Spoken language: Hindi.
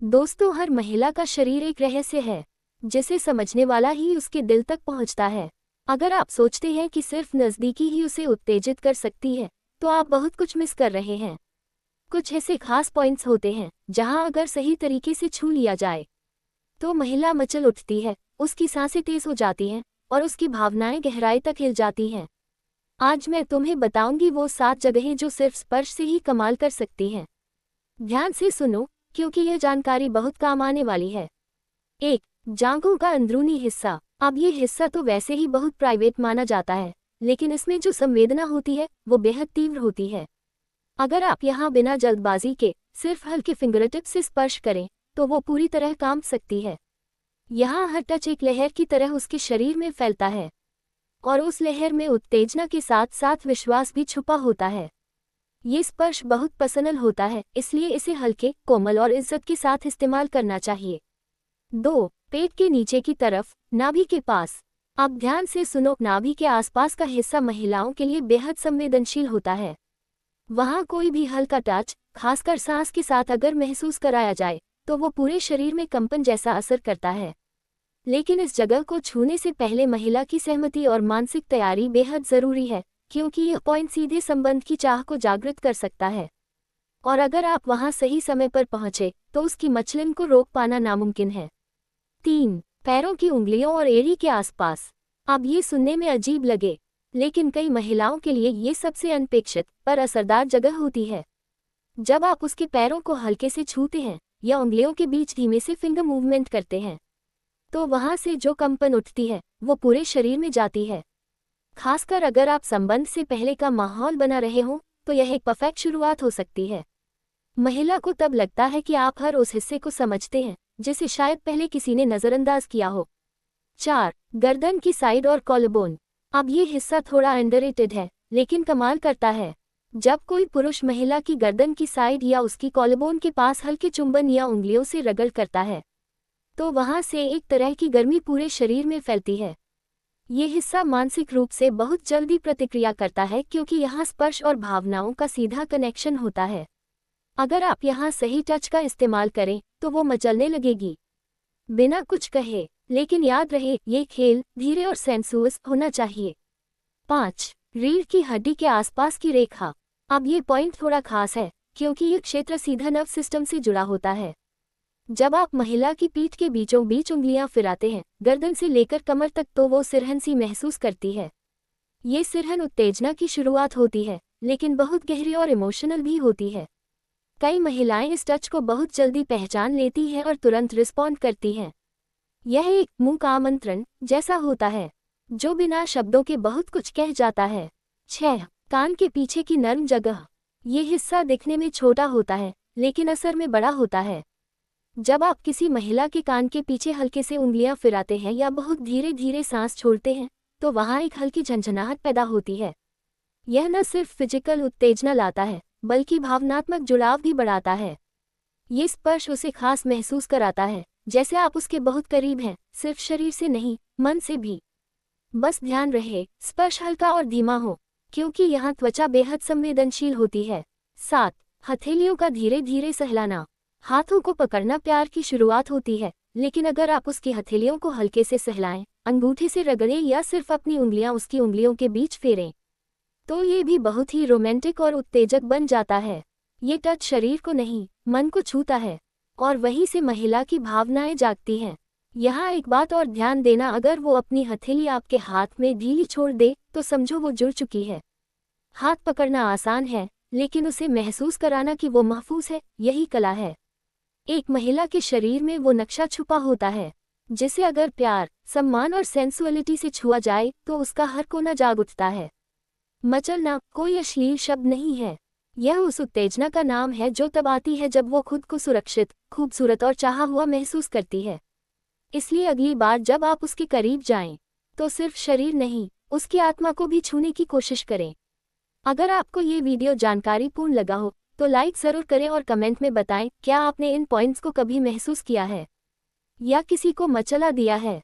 दोस्तों, हर महिला का शरीर एक रहस्य है जिसे समझने वाला ही उसके दिल तक पहुंचता है। अगर आप सोचते हैं कि सिर्फ नज़दीकी ही उसे उत्तेजित कर सकती है, तो आप बहुत कुछ मिस कर रहे हैं। कुछ ऐसे खास पॉइंट्स होते हैं जहां अगर सही तरीके से छू लिया जाए तो महिला मचल उठती है, उसकी सांसें तेज हो जाती हैं और उसकी भावनाएं गहराई तक हिल जाती हैं। आज मैं तुम्हें बताऊंगी वो 7 जगहें जो सिर्फ स्पर्श से ही कमाल कर सकती हैं। ध्यान से सुनो, क्योंकि यह जानकारी बहुत काम आने वाली है। 1. जांघों का अंदरूनी हिस्सा। अब ये हिस्सा तो वैसे ही बहुत प्राइवेट माना जाता है, लेकिन इसमें जो संवेदना होती है वो बेहद तीव्र होती है। अगर आप यहाँ बिना जल्दबाजी के सिर्फ हल्के फिंगरटिप से स्पर्श करें तो वो पूरी तरह कांप सकती है। यहाँ हर टच एक लहर की तरह उसके शरीर में फैलता है और उस लहर में उत्तेजना के साथ साथ विश्वास भी छुपा होता है। ये स्पर्श बहुत पर्सनल होता है, इसलिए इसे हल्के, कोमल और इज्जत के साथ इस्तेमाल करना चाहिए। 2. पेट के नीचे की तरफ, नाभि के पास। अब ध्यान से सुनो, नाभि के आसपास का हिस्सा महिलाओं के लिए बेहद संवेदनशील होता है। वहाँ कोई भी हल्का टच, खासकर सांस के साथ अगर महसूस कराया जाए तो वो पूरे शरीर में कंपन जैसा असर करता है। लेकिन इस जगह को छूने से पहले महिला की सहमति और मानसिक तैयारी बेहद जरूरी है, क्योंकि यह पॉइंट सीधे संबंध की चाह को जागृत कर सकता है। और अगर आप वहां सही समय पर पहुंचे तो उसकी मचलन को रोक पाना नामुमकिन है। 3. पैरों की उंगलियों और एड़ी के आसपास। अब ये सुनने में अजीब लगे, लेकिन कई महिलाओं के लिए ये सबसे अनपेक्षित पर असरदार जगह होती है। जब आप उसके पैरों को हल्के से छूते हैं या उंगलियों के बीच धीमे से फिंगर मूवमेंट करते हैं, तो वहां से जो कंपन उठती है वो पूरे शरीर में जाती है। खासकर अगर आप संबंध से पहले का माहौल बना रहे हो तो यह एक परफेक्ट शुरुआत हो सकती है। महिला को तब लगता है कि आप हर उस हिस्से को समझते हैं जिसे शायद पहले किसी ने नज़रअंदाज किया हो। 4. गर्दन की साइड और कॉलरबोन। अब ये हिस्सा थोड़ा अंडररेटेड है, लेकिन कमाल करता है। जब कोई पुरुष महिला की गर्दन की साइड या उसकी कॉलरबोन के पास हल्के चुंबन या उंगलियों से रगड़ करता है, तो वहां से एक तरह की गर्मी पूरे शरीर में फैलती है। ये हिस्सा मानसिक रूप से बहुत जल्दी प्रतिक्रिया करता है, क्योंकि यहाँ स्पर्श और भावनाओं का सीधा कनेक्शन होता है। अगर आप यहाँ सही टच का इस्तेमाल करें तो वो मचलने लगेगी बिना कुछ कहे। लेकिन याद रहे, ये खेल धीरे और सेंसुअस होना चाहिए। 5. रीढ़ की हड्डी के आसपास की रेखा। अब ये पॉइंट थोड़ा खास है, क्योंकि ये क्षेत्र सीधा नर्व सिस्टम से जुड़ा होता है। जब आप महिला की पीठ के बीचों बीच उंगलियां फिराते हैं, गर्दन से लेकर कमर तक, तो वो सिरहन सी महसूस करती है। ये सिरहन उत्तेजना की शुरुआत होती है, लेकिन बहुत गहरी और इमोशनल भी होती है। कई महिलाएं इस टच को बहुत जल्दी पहचान लेती हैं और तुरंत रिस्पॉन्ड करती हैं। यह एक मुंह का आमंत्रण जैसा होता है जो बिना शब्दों के बहुत कुछ कह जाता है। 6. कान के पीछे की नर्म जगह। ये हिस्सा दिखने में छोटा होता है, लेकिन असर में बड़ा होता है। जब आप किसी महिला के कान के पीछे हल्के से उंगलियां फिराते हैं या बहुत धीरे धीरे सांस छोड़ते हैं, तो वहां एक हल्की झंझनाहट पैदा होती है। यह न सिर्फ फिजिकल उत्तेजना लाता है, बल्कि भावनात्मक जुड़ाव भी बढ़ाता है। ये स्पर्श उसे खास महसूस कराता है, जैसे आप उसके बहुत करीब हैं, सिर्फ शरीर से नहीं, मन से भी। बस ध्यान रहे, स्पर्श हल्का और धीमा हो, क्योंकि यहाँ त्वचा बेहद संवेदनशील होती है। 7. हथेलियों का धीरे धीरे सहलाना। हाथों को पकड़ना प्यार की शुरुआत होती है, लेकिन अगर आप उसकी हथेलियों को हल्के से सहलाएं, अंगूठे से रगड़ें या सिर्फ अपनी उंगलियां उसकी उंगलियों के बीच फेरें, तो ये भी बहुत ही रोमांटिक और उत्तेजक बन जाता है। ये टच शरीर को नहीं, मन को छूता है और वहीं से महिला की भावनाएं जागती हैं। यहाँ एक बात और ध्यान देना, अगर वो अपनी हथेली आपके हाथ में ढीली छोड़ दे तो समझो वो जुड़ चुकी है। हाथ पकड़ना आसान है, लेकिन उसे महसूस कराना कि वो महफूज है, यही कला है। एक महिला के शरीर में वो नक्शा छुपा होता है जिसे अगर प्यार, सम्मान और सेंसुअलिटी से छुआ जाए तो उसका हर कोना जाग उठता है। मचलना कोई अश्लील शब्द नहीं है, यह उस उत्तेजना का नाम है जो तब आती है जब वो खुद को सुरक्षित, खूबसूरत और चाहा हुआ महसूस करती है। इसलिए अगली बार जब आप उसके करीब जाएं, तो सिर्फ शरीर नहीं, उसकी आत्मा को भी छूने की कोशिश करें। अगर आपको ये वीडियो जानकारीपूर्ण लगा हो तो लाइक ज़रूर करें और कमेंट में बताएं क्या आपने इन पॉइंट्स को कभी महसूस किया है या किसी को मचला दिया है।